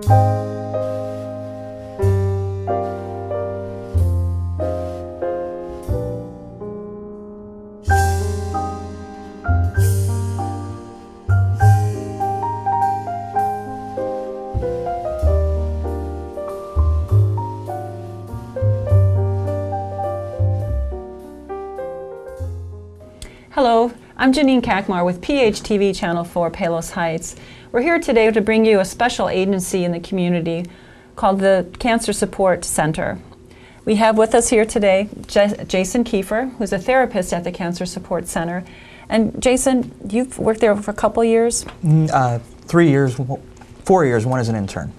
Hello, I'm Janine Kakmar with PHTV Channel 4 Palos Heights. We're here today to bring you a special agency in the community called the Cancer Support Center. We have with us here today Jason Kiefer, who's a therapist at the Cancer Support Center. And Jason, you've worked there for a couple years? 3 years, 4 years, one as an intern.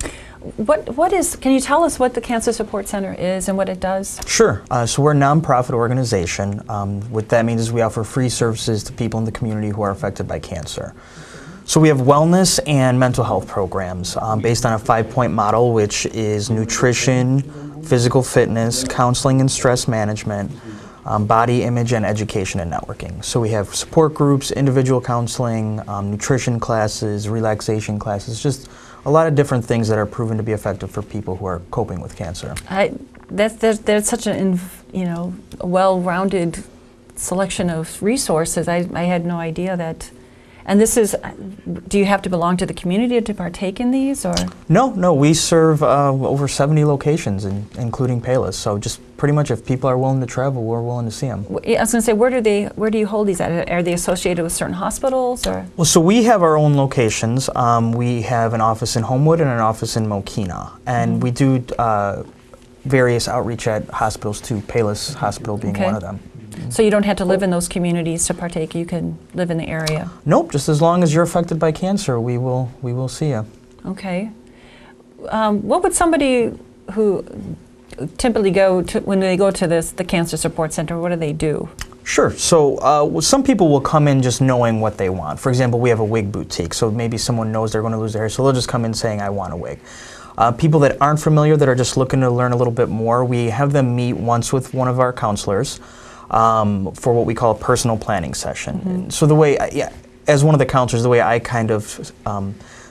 Can you tell us what the Cancer Support Center is and what it does? Sure. So we're a nonprofit organization. What that means is we offer free services to people in the community who are affected by cancer. So we have wellness and mental health programs based on a 5-point model, which is nutrition, physical fitness, counseling and stress management, body image, and education and networking. So we have support groups, individual counseling, nutrition classes, relaxation classes, just a lot of different things that are proven to be effective for people who are coping with cancer. There's such a well-rounded selection of resources. I had no idea that. And this is, do you have to belong to the community to partake in these, or? No, we serve over 70 locations, including Palos. So just pretty much if people are willing to travel, we're willing to see them. I was going to say, where do you hold these at? Are they associated with certain hospitals, or? Well, so we have our own locations. We have an office in Homewood and an office in Mokina. And we do various outreach at hospitals too, Palos Hospital being one of them. So you don't have to live in those communities to partake. You can live in the area. Nope. Just as long as you're affected by cancer, we will see you. Okay. What would somebody who typically go to when they go to the Cancer Support Center? What do they do? Sure. So some people will come in just knowing what they want. For example, we have a wig boutique. So maybe someone knows they're going to lose their hair, so they'll just come in saying, "I want a wig." People that aren't familiar, that are just looking to learn a little bit more, we have them meet once with one of our counselors. For what we call a personal planning session. So the way, as one of the counselors, the way I kind of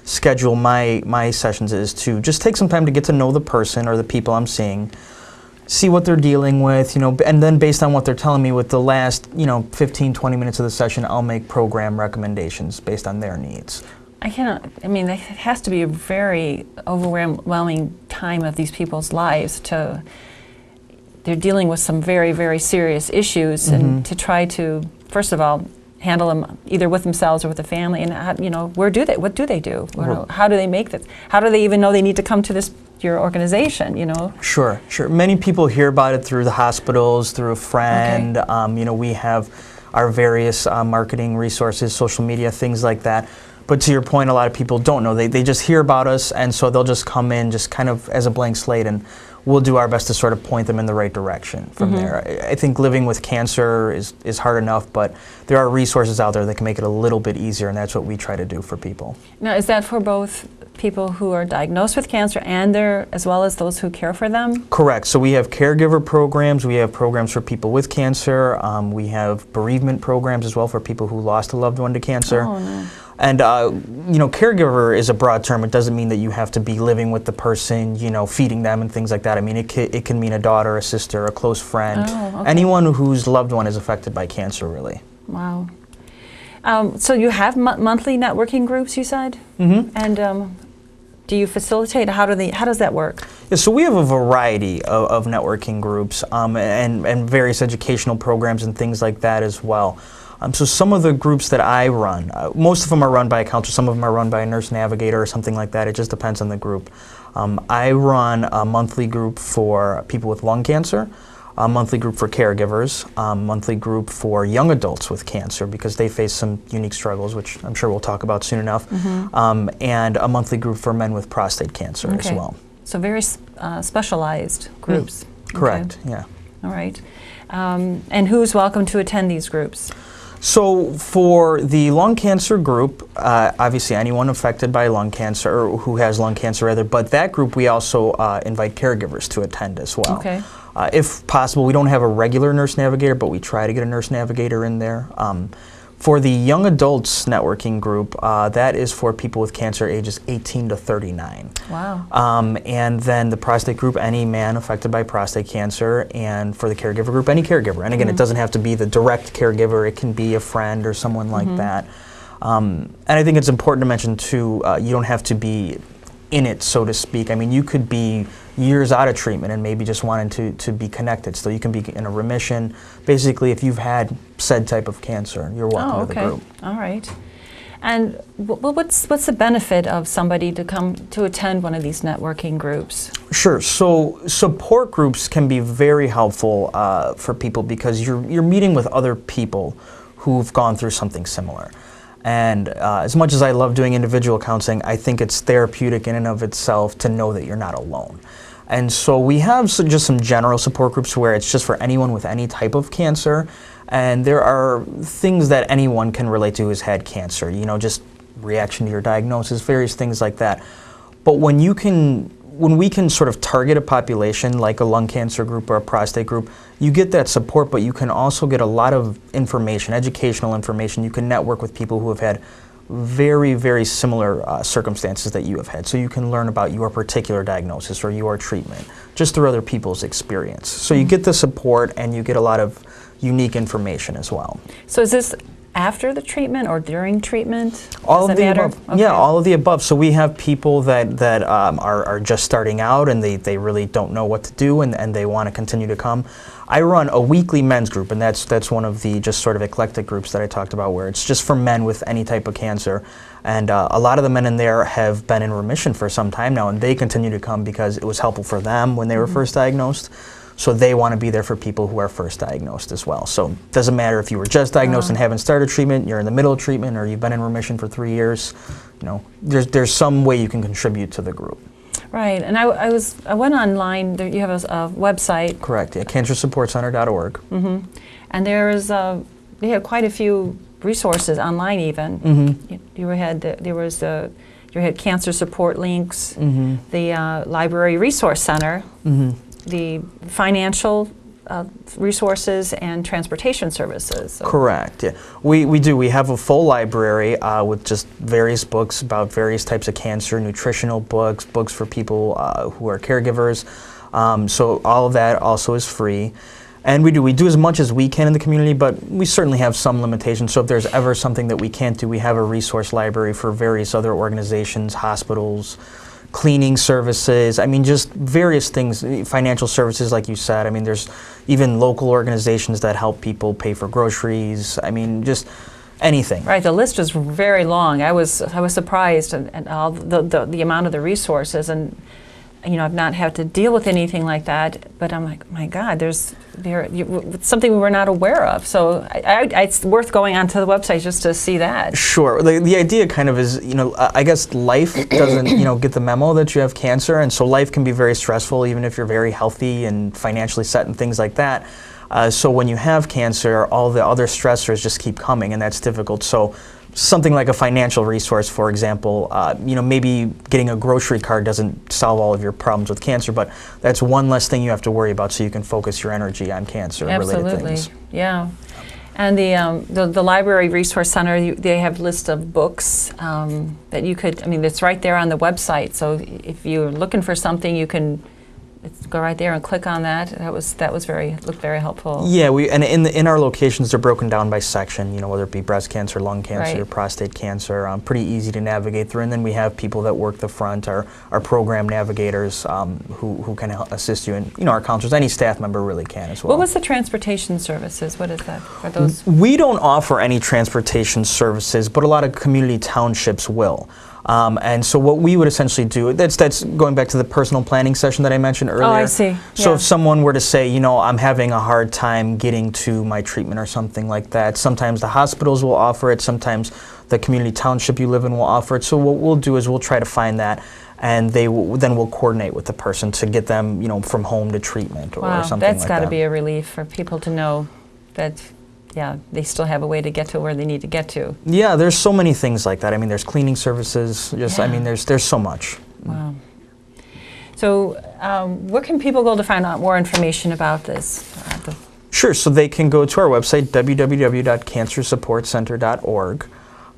schedule my sessions is to just take some time to get to know the person or the people I'm seeing, see what they're dealing with, and then based on what they're telling me with the last, 15, 20 minutes of the session, I'll make program recommendations based on their needs. That has to be a very overwhelming time of these people's lives they're dealing with some very, very serious issues, and to try to, first of all, handle them either with themselves or with the family, and what do they do? How do they make this? How do they even know they need to come to your organization? Sure. Many people hear about it through the hospitals, through a friend. Okay. We have our various marketing resources, social media, things like that. But to your point, a lot of people don't know. They just hear about us, and so they'll just come in just kind of as a blank slate, and we'll do our best to sort of point them in the right direction from there. I think living with cancer is hard enough, but there are resources out there that can make it a little bit easier, and that's what we try to do for people. Now, is that for both people who are diagnosed with cancer and as well as those who care for them? Correct. So we have caregiver programs, we have programs for people with cancer, we have bereavement programs as well for people who lost a loved one to cancer. Oh, no. And, caregiver is a broad term. It doesn't mean that you have to be living with the person, feeding them and things like that. I mean, it can mean a daughter, a sister, a close friend, anyone whose loved one is affected by cancer, really. Wow. So you have monthly networking groups, you said? And do you facilitate? How does that work? Yeah, so we have a variety of networking groups and various educational programs and things like that as well. So some of the groups that I run, most of them are run by a counselor, some of them are run by a nurse navigator or something like that. It just depends on the group. I run a monthly group for people with lung cancer, a monthly group for caregivers, a monthly group for young adults with cancer because they face some unique struggles, which I'm sure we'll talk about soon enough, and a monthly group for men with prostate cancer as well. So very specialized groups. Correct, yeah. All right. And who's welcome to attend these groups? So for the lung cancer group, obviously anyone affected by lung cancer, or who has lung cancer rather, but that group we also invite caregivers to attend as well. Okay. If possible, we don't have a regular nurse navigator, but we try to get a nurse navigator in there. For the young adults networking group, that is for people with cancer ages 18 to 39. Wow. And then the prostate group, any man affected by prostate cancer, and for the caregiver group, any caregiver. And again, it doesn't have to be the direct caregiver, it can be a friend or someone like that. And I think it's important to mention too, you don't have to be in it, so to speak. I mean, you could be years out of treatment and maybe just wanting to be connected. So you can be in a remission. Basically, if you've had said type of cancer, you're welcome to the group. All right. And what's the benefit of somebody to come to attend one of these networking groups? Sure. So support groups can be very helpful for people because you're meeting with other people who've gone through something similar. And as much as I love doing individual counseling, I think it's therapeutic in and of itself to know that you're not alone. And so we have just some general support groups where it's just for anyone with any type of cancer. And there are things that anyone can relate to who's had cancer, you know, just reaction to your diagnosis, various things like that. But when we can sort of target a population like a lung cancer group or a prostate group, you get that support, but you can also get a lot of information, educational information. You can network with people who have had very, very similar circumstances that you have had. So you can learn about your particular diagnosis or your treatment just through other people's experience. So you get the support and you get a lot of unique information as well. So is this after the treatment or during treatment? All of the above. Okay. Yeah, all of the above. So we have people that are just starting out and they really don't know what to do and they want to continue to come. I run a weekly men's group, and that's one of the just sort of eclectic groups that I talked about where it's just for men with any type of cancer. And a lot of the men in there have been in remission for some time now, and they continue to come because it was helpful for them when they were first diagnosed. So they want to be there for people who are first diagnosed as well. So it doesn't matter if you were just diagnosed and haven't started treatment, you're in the middle of treatment, or you've been in remission for 3 years. You know, there's some way you can contribute to the group. Right, and I went online. You have a website. Correct. Yeah, cancersupportcenter.org. Mm-hmm. And they have quite a few resources online even. Mm-hmm. You had cancer support links, the library resource center, the financial resources, and transportation services. So. Correct. Yeah, we do. We have a full library with just various books about various types of cancer, nutritional books, books for people who are caregivers. So all of that also is free. And we do as much as we can in the community, but we certainly have some limitations. So if there's ever something that we can't do, we have a resource library for various other organizations, hospitals, cleaning services, I mean, just various things, financial services, like you said. I mean, there's even local organizations that help people pay for groceries. I mean, just anything. Right, the list is very long. I was surprised at all the amount of the resources, and you know, I've not had to deal with anything like that, but I'm like, my God, there's something we were not aware of. So it's worth going onto the website just to see that. Sure. The idea kind of is, you know, I guess life doesn't, you know, get the memo that you have cancer, and so life can be very stressful even if you're very healthy and financially set and things like that. So when you have cancer, all the other stressors just keep coming, and that's difficult. So something like a financial resource, for example, you know, maybe getting a grocery card doesn't solve all of your problems with cancer, but that's one less thing you have to worry about, so you can focus your energy on cancer-related things. Yeah. And the Library Resource Center, they have a list of books that you could, I mean, it's right there on the website, so if you're looking for something, you can go right there and click on that. That looked very helpful. Yeah, and in our locations, they're broken down by section. You know, whether it be breast cancer, lung cancer, right, prostate cancer. Pretty easy to navigate through. And then we have people that work the front, our program navigators, who can assist you, and you know, our counselors. Any staff member really can as well. What was the transportation services? What is that? Are those? We don't offer any transportation services, but a lot of community townships will. And so what we would essentially do, that's going back to the personal planning session that I mentioned earlier. Oh, I see. So yeah. If someone were to say, you know, I'm having a hard time getting to my treatment or something like that, sometimes the hospitals will offer it, sometimes the community township you live in will offer it. So what we'll do is we'll try to find that, and then we'll coordinate with the person to get them, you know, from home to treatment or something like that. That's got to be a relief for people to know that, yeah, they still have a way to get to where they need to get to. Yeah, there's so many things like that. I mean, there's cleaning services. Just, yeah. I mean, there's so much. Wow. So, where can people go to find out more information about this? Sure. So they can go to our website, www.cancersupportcenter.org.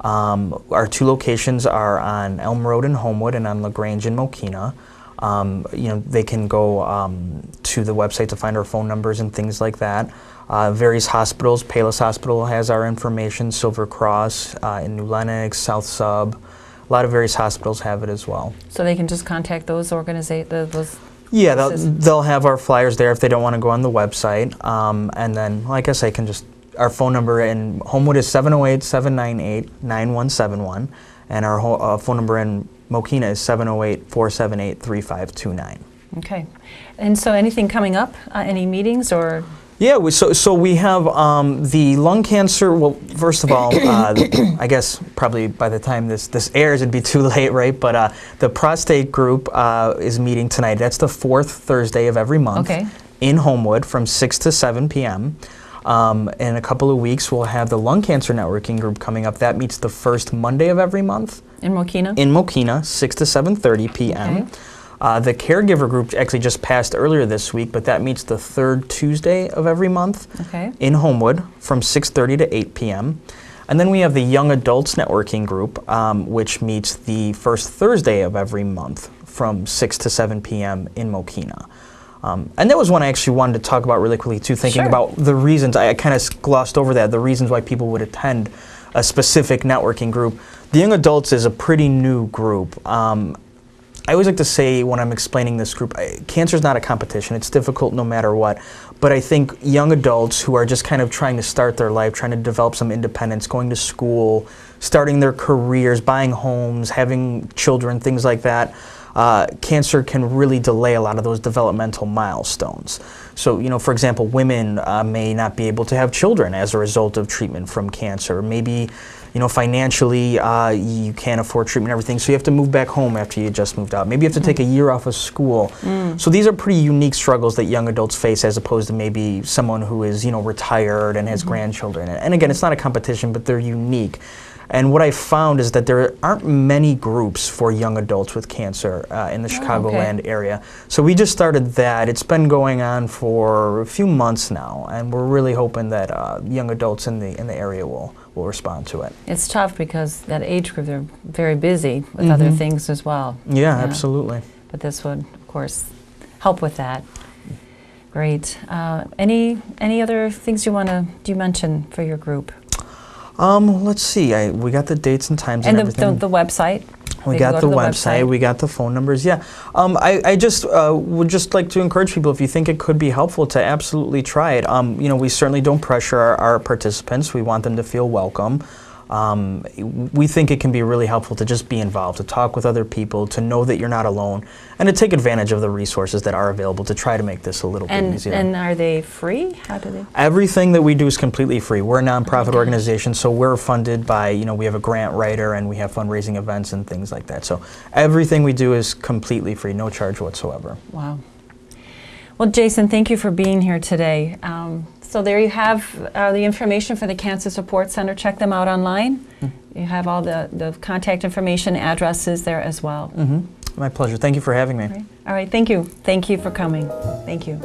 Our 2 locations are on Elm Road in Homewood and on LaGrange in Mokina. They can go to the website to find our phone numbers and things like that. Various hospitals, Palos Hospital has our information, Silver Cross in New Lenox, South Sub. A lot of various hospitals have it as well. So they can just contact those organizations. Yeah, they'll have our flyers there if they don't want to go on the website. And then, like I say, our phone number in Homewood is 708-798-9171, and our phone number in Mokina is 708-478-3529. Okay. And so anything coming up? Any meetings or? Yeah, so we have the lung cancer. Well, first of all, I guess probably by the time this airs, it'd be too late, right? But the prostate group is meeting tonight. That's the 4th Thursday of every month in Homewood from 6 to 7 p.m. In a couple of weeks, we'll have the lung cancer networking group coming up. That meets the first Monday of every month. In Mokina? In Mokina, 6 to 7:30 p.m. Okay. The caregiver group actually just passed earlier this week, but that meets the 3rd Tuesday of every month in Homewood from 6:30 to 8 p.m. And then we have the Young Adults Networking Group, which meets the 1st Thursday of every month from 6 to 7 p.m. in Mokina. And that was one I actually wanted to talk about really quickly too, thinking about the reasons. I kind of glossed over that, the reasons why people would attend a specific networking group. The Young Adults is a pretty new group. I always like to say when I'm explaining this group, cancer is not a competition. It's difficult no matter what. But I think young adults who are just kind of trying to start their life, trying to develop some independence, going to school, starting their careers, buying homes, having children, things like that, cancer can really delay a lot of those developmental milestones. So, for example, women may not be able to have children as a result of treatment from cancer. Maybe financially, you can't afford treatment and everything, so you have to move back home after you just moved out. Maybe you have to take a year off of school. So these are pretty unique struggles that young adults face as opposed to maybe someone who is, retired and has grandchildren. And again, it's not a competition, but they're unique. And what I found is that there aren't many groups for young adults with cancer in the Chicagoland area. So we just started that. It's been going on for a few months now, and we're really hoping that young adults in the area will respond to it. It's tough because that age group, they're very busy with other things as well. Yeah, absolutely. But this would, of course, help with that. Great. Any other things you mention for your group? Let's see. We got the dates and times and everything. The website. We got the website. We got the phone numbers. Yeah. I just would just like to encourage people, if you think it could be helpful, to absolutely try it. We certainly don't pressure our participants. We want them to feel welcome. We think it can be really helpful to just be involved, to talk with other people, to know that you're not alone, and to take advantage of the resources that are available to try to make this a little bit easier. And are they free? How do they? Everything that we do is completely free. We're a nonprofit organization, so we're funded by, we have a grant writer and we have fundraising events and things like that. So everything we do is completely free, no charge whatsoever. Wow. Well, Jason, thank you for being here today. So there you have the information for the Cancer Support Center. Check them out online. You have all the contact information, addresses there as well. My pleasure. Thank you for having me. All right. Thank you. Thank you for coming. Thank you.